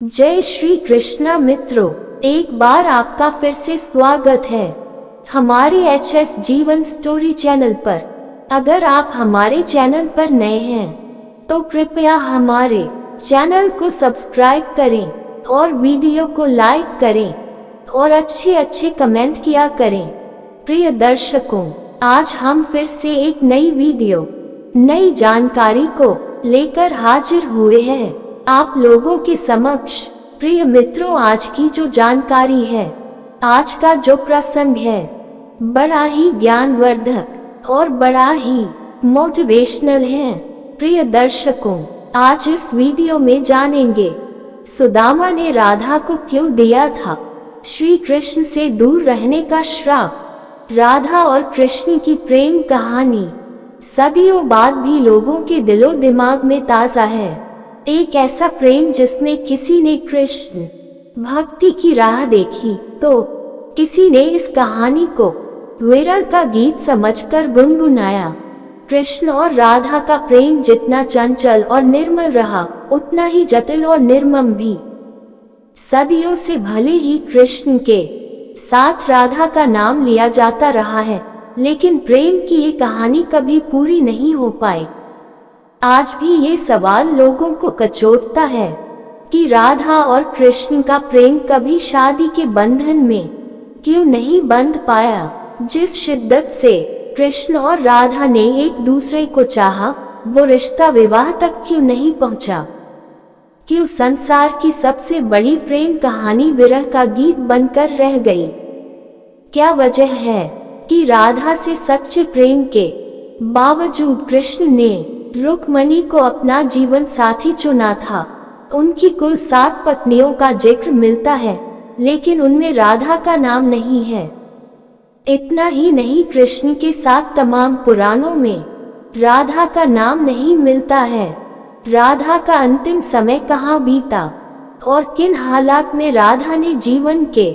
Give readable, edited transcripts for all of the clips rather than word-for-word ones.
जय श्री कृष्णा मित्रों, एक बार आपका फिर से स्वागत है हमारे एचएस जीवन स्टोरी चैनल पर। अगर आप हमारे चैनल पर नए हैं तो कृपया हमारे चैनल को सब्सक्राइब करें और वीडियो को लाइक करें और अच्छे कमेंट किया करें। प्रिय दर्शकों, आज हम फिर से एक नई वीडियो, नई जानकारी को लेकर हाजिर हुए हैं आप लोगों के समक्ष। प्रिय मित्रों, आज की जो जानकारी है, आज का जो प्रसंग है, बड़ा ही ज्ञानवर्धक और बड़ा ही मोटिवेशनल है। प्रिय दर्शकों, आज इस वीडियो में जानेंगे सुदामा ने राधा को क्यों दिया था श्री कृष्ण से दूर रहने का श्राप। राधा और कृष्ण की प्रेम कहानी सदियों बाद भी लोगों के दिलो दिमाग में ताजा है। एक ऐसा प्रेम जिसमें किसी ने कृष्ण भक्ति की राह देखी तो किसी ने इस कहानी को विरह का गीत समझकर गुनगुनाया। कृष्ण और राधा का प्रेम जितना चंचल और निर्मल रहा, उतना ही जटिल और निर्मम भी। सदियों से भले ही कृष्ण के साथ राधा का नाम लिया जाता रहा है, लेकिन प्रेम की ये कहानी कभी पूरी नहीं हो पाई। आज भी ये सवाल लोगों को कचोटता है कि राधा और कृष्ण का प्रेम कभी शादी के बंधन में क्यों नहीं बंध पाया। जिस शिद्दत से कृष्ण और राधा ने एक दूसरे को चाहा, वो रिश्ता विवाह तक क्यों नहीं पहुंचा। क्यों संसार की सबसे बड़ी प्रेम कहानी विरह का गीत बनकर रह गई। क्या वजह है कि राधा से सच्चे प्रेम के बावजूद कृष्ण ने रुक्मणी को अपना जीवन साथी चुना था। उनकी कुल 7 पत्नियों का जिक्र मिलता है, लेकिन उनमें राधा का नाम नहीं है। इतना ही नहीं, कृष्ण के साथ तमाम पुराणों में राधा का नाम नहीं मिलता है। राधा का अंतिम समय कहाँ बीता और किन हालात में राधा ने जीवन के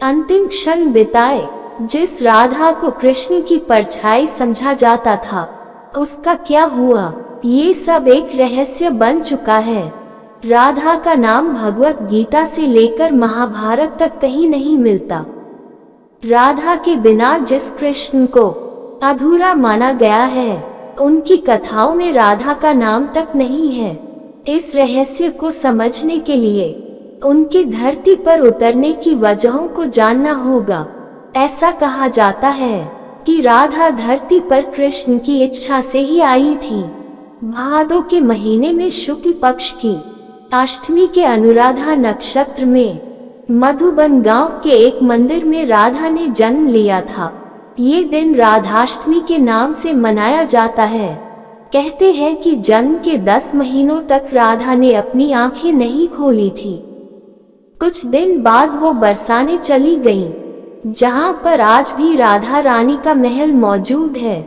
अंतिम क्षण बिताए। जिस राधा को कृष्ण की परछाई समझा जाता था, उसका क्या हुआ, ये सब एक रहस्य बन चुका है। राधा का नाम भगवत गीता से लेकर महाभारत तक कहीं नहीं मिलता। राधा के बिना जिस कृष्ण को अधूरा माना गया है, उनकी कथाओं में राधा का नाम तक नहीं है। इस रहस्य को समझने के लिए उनकी धरती पर उतरने की वजहों को जानना होगा। ऐसा कहा जाता है कि राधा धरती पर कृष्ण की इच्छा से ही आई थी। भादो के महीने में शुक्ल पक्ष की अष्टमी के अनुराधा नक्षत्र में मधुबन गांव के एक मंदिर में राधा ने जन्म लिया था। ये दिन राधाष्टमी के नाम से मनाया जाता है। कहते हैं कि जन्म के 10 महीनों तक राधा ने अपनी आंखें नहीं खोली थी। कुछ दिन बाद वो बरसाने चली गईं, जहां पर आज भी राधा रानी का महल मौजूद है।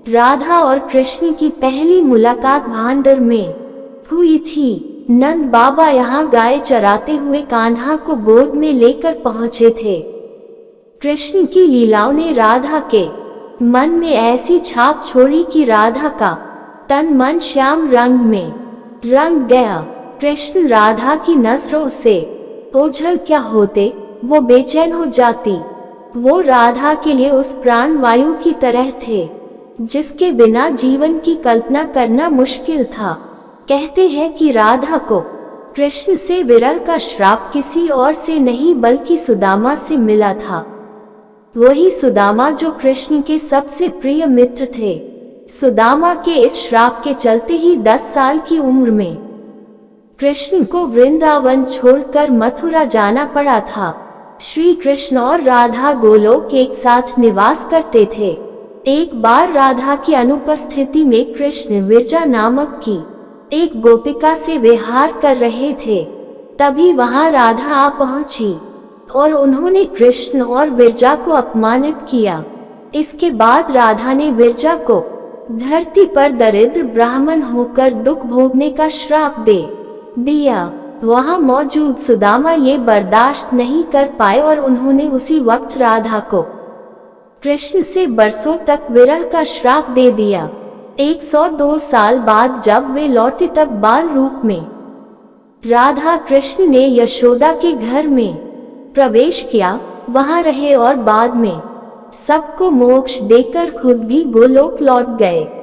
राधा और कृष्ण की पहली मुलाकात भांडर में हुई थी। नंद बाबा यहाँ गाय चराते हुए कान्हा को गोद में लेकर पहुंचे थे। कृष्ण की लीलाओं ने राधा के मन में ऐसी छाप छोड़ी कि राधा का तन मन श्याम रंग में रंग गया। कृष्ण राधा की नजरों से ओझल क्या होते, वो बेचैन हो जाती। वो राधा के लिए उस प्राण वायु की तरह थे जिसके बिना जीवन की कल्पना करना मुश्किल था। कहते हैं कि राधा को कृष्ण से विरह का श्राप किसी और से नहीं बल्कि सुदामा से मिला था। वही सुदामा जो कृष्ण के सबसे प्रिय मित्र थे। सुदामा के इस श्राप के चलते ही 10 साल की उम्र में कृष्ण को वृंदावन छोड़कर मथुरा जाना पड़ा था। श्री कृष्ण और राधा गोलोक एक साथ निवास करते थे। एक बार राधा की अनुपस्थिति में कृष्ण विरजा नामक की एक गोपिका से विहार कर रहे थे। तभी वहां राधा आ पहुंची और उन्होंने कृष्ण और विरजा को अपमानित किया। इसके बाद राधा ने विरजा को धरती पर दरिद्र ब्राह्मण होकर दुख भोगने का श्राप दे दिया। वहां मौजूद सुदामा ये बर्दाश्त नहीं कर पाए और उन्होंने उसी वक्त राधा को कृष्ण से बरसों तक विरह का श्राप दे दिया। 102 साल बाद जब वे लौटे तब बाल रूप में राधा कृष्ण ने यशोदा के घर में प्रवेश किया, वहां रहे और बाद में सबको मोक्ष देकर खुद भी गोलोक लौट गए।